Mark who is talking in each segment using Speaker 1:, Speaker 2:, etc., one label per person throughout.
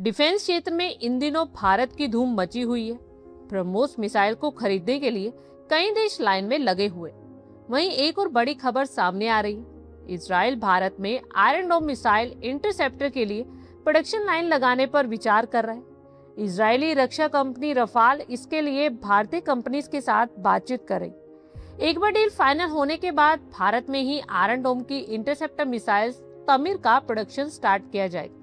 Speaker 1: Defence क्षेत्र में इन दिनों भारत की धूम मची हुई है। ब्रह्मोस मिसाइल को खरीदने के लिए कई देश लाइन में लगे हुए। वहीं एक और बड़ी खबर सामने आ रही है। इजराइल भारत में आयरन डोम मिसाइल इंटरसेप्टर के लिए प्रोडक्शन लाइन लगाने पर विचार कर रहा है। इजरायली रक्षा कंपनी रफाल इसके लिए भारतीय कंपनीज के साथ बातचीत कर रही। एक बार डील फाइनल होने के बाद भारत में ही आयरन डोम की इंटरसेप्टर मिसाइल तमिर का प्रोडक्शन स्टार्ट किया जाएगा।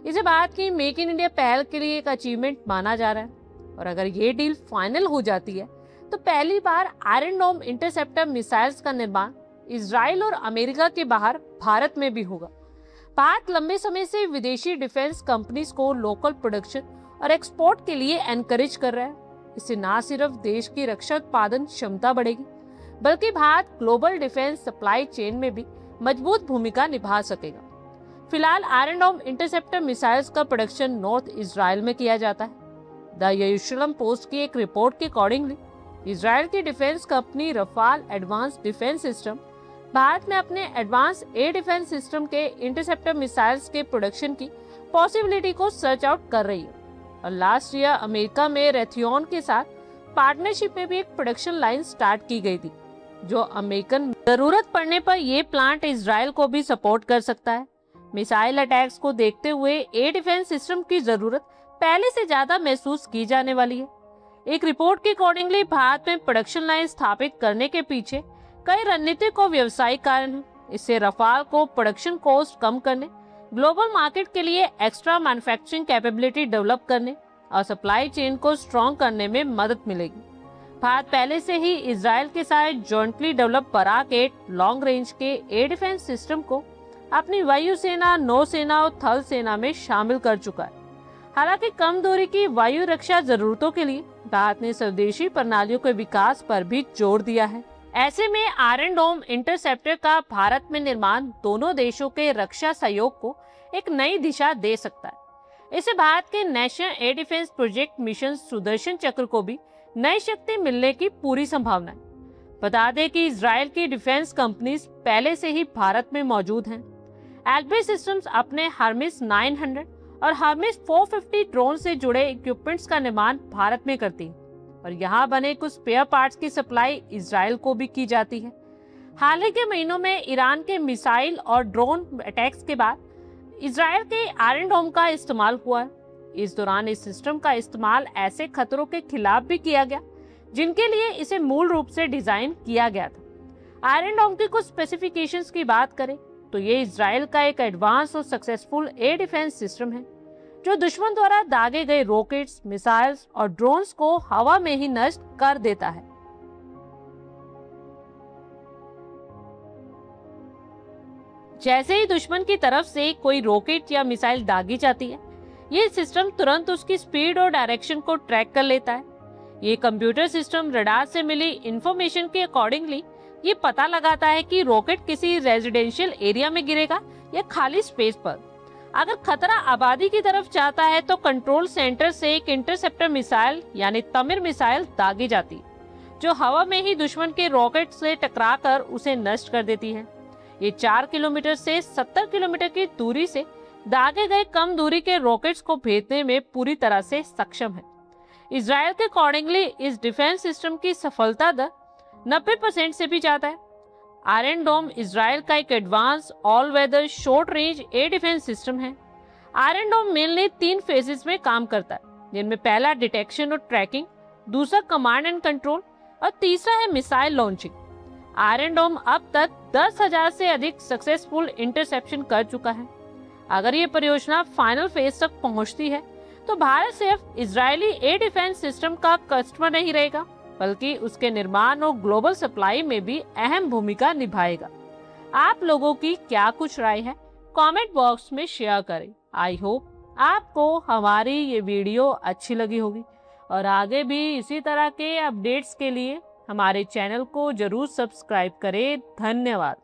Speaker 1: इसे भारत की मेक इन इंडिया पहल के लिए एक अचीवमेंट माना जा रहा है और अगर ये डील फाइनल हो जाती है तो पहली बार आयरन डोम इंटरसेप्टर मिसाइल्स का निर्माण इजराइल और अमेरिका के बाहर भारत में भी होगा। भारत लंबे समय से विदेशी डिफेंस कंपनीज को लोकल प्रोडक्शन और एक्सपोर्ट के लिए एनकरेज कर रहा है। इससे न सिर्फ देश की रक्षा उत्पादन क्षमता बढ़ेगी बल्कि Bharat global defence supply chain में भी मजबूत भूमिका निभा सकेगा। फिलहाल आयरन डोम इंटरसेप्टर मिसाइल्स का प्रोडक्शन नॉर्थ इजराइल में किया जाता है। द यरूशलम पोस्ट की एक रिपोर्ट के अकॉर्डिंगली इजराइल की defence company Rafale advance defence system Bharat में अपने एडवांस एयर डिफेंस सिस्टम के इंटरसेप्टर मिसाइल्स के प्रोडक्शन की पॉसिबिलिटी को सर्च आउट कर रही है। और लास्ट ईयर अमेरिका में रेथियन के साथ पार्टनरशिप में भी एक प्रोडक्शन लाइन स्टार्ट की गई थी, जो अमेरिकन जरूरत पड़ने पर यह प्लांट इजराइल को भी सपोर्ट कर सकता है। मिसाइल अटैक्स को देखते हुए एयर डिफेंस सिस्टम की जरूरत पहले से ज्यादा महसूस की जाने वाली है। एक रिपोर्ट के अकॉर्डिंगली भारत में प्रोडक्शन लाइन स्थापित करने के पीछे कई रणनीतिक और व्यवसायिक कारण हैं। इससे रफाल को प्रोडक्शन कॉस्ट कम करने, ग्लोबल मार्केट के लिए एक्स्ट्रा मैन्युफैक्चरिंग कैपेबिलिटी डेवलप करने और सप्लाई चेन को स्ट्रॉन्ग करने में मदद मिलेगी। भारत पहले से ही इजराइल के साथ jointly develop Barak 8 long range के एयर डिफेंस सिस्टम को अपनी वायुसेना, नौसेना और थल सेना में शामिल कर चुका है। हालांकि कम दूरी की वायु रक्षा जरूरतों के लिए भारत ने स्वदेशी प्रणालियों के विकास पर भी जोर दिया है। ऐसे में आयरन डोम इंटरसेप्टर का भारत में निर्माण दोनों देशों के रक्षा सहयोग को एक नई दिशा दे सकता है। इससे भारत के national air defence project mission Sudarshan चक्र को भी नई शक्ति मिलने की पूरी संभावना है। बता दें कि इजराइल की डिफेंस कंपनीज पहले से ही भारत में मौजूद हैं। एल्बी सिस्टम्स अपने हर्मिस 900 और हर्मिस 450 ड्रोन से जुड़े इक्विपमेंट्स का निर्माण भारत में करती है और यहाँ बने कुछ स्पेयर पार्ट्स की सप्लाई इजराइल को भी की जाती है। हाल ही के महीनों में ईरान के मिसाइल और ड्रोन अटैक्स के बाद इजराइल के आयरन डोम का इस्तेमाल हुआ है। इस दौरान इस सिस्टम का इस्तेमाल ऐसे खतरों के खिलाफ भी किया गया जिनके लिए इसे मूल रूप से डिजाइन किया गया था। आयरन डोम की कुछ स्पेसिफिकेशंस की बात करें तो ये इजराइल का एक एडवांस और सक्सेसफुल एयर डिफेंस सिस्टम है जो दुश्मन द्वारा दागे गए रॉकेट्स, मिसाइल्स और ड्रोन्स को हवा में ही नष्ट कर देता है। जैसे ही दुश्मन की तरफ से कोई रॉकेट या मिसाइल दागी जाती है, ये सिस्टम तुरंत उसकी स्पीड और डायरेक्शन को ट्रैक कर लेता है। ये कंप्यूटर सिस्टम रडार से मिली इंफॉर्मेशन के अकॉर्डिंगली ये पता लगाता है कि रॉकेट किसी रेजिडेंशियल एरिया में गिरेगा या खाली स्पेस पर। अगर खतरा आबादी की तरफ जाता है तो कंट्रोल सेंटर से एक इंटरसेप्टर मिसाइल यानी तमिर मिसाइल दागी जाती है जो हवा में ही दुश्मन के रॉकेट से टकराकर उसे नष्ट कर देती है। ये 4 किलोमीटर से 70 किलोमीटर की दूरी से दागे गए कम दूरी के रॉकेट्स को भेजने में पूरी तरह से सक्षम है। इजराइल के अकॉर्डिंगली इस डिफेंस सिस्टम की सफलता दर 90% से भी ज्यादा है। आयरन डोम इजराइल का एक advance all weather short range air defence system है। आयरन डोम मेनली 3 फेजेस में काम करता है, जिनमें पहला डिटेक्शन और ट्रैकिंग, दूसरा कमांड एंड कंट्रोल और तीसरा है मिसाइल लॉन्चिंग। आयरन डोम अब तक 10,000 से अधिक सक्सेसफुल इंटरसेप्शन कर चुका है। अगर ये परियोजना फाइनल फेज तक पहुंचती है तो भारत सिर्फ इजरायली एयर डिफेंस सिस्टम का कस्टमर नहीं रहेगा बल्कि उसके निर्माण और ग्लोबल सप्लाई में भी अहम भूमिका निभाएगा। आप लोगों की क्या कुछ राय है, कमेंट बॉक्स में शेयर करें। आई होप आपको हमारी ये वीडियो अच्छी लगी होगी और आगे भी इसी तरह के अपडेट्स के लिए हमारे चैनल को जरूर सब्सक्राइब करें। धन्यवाद।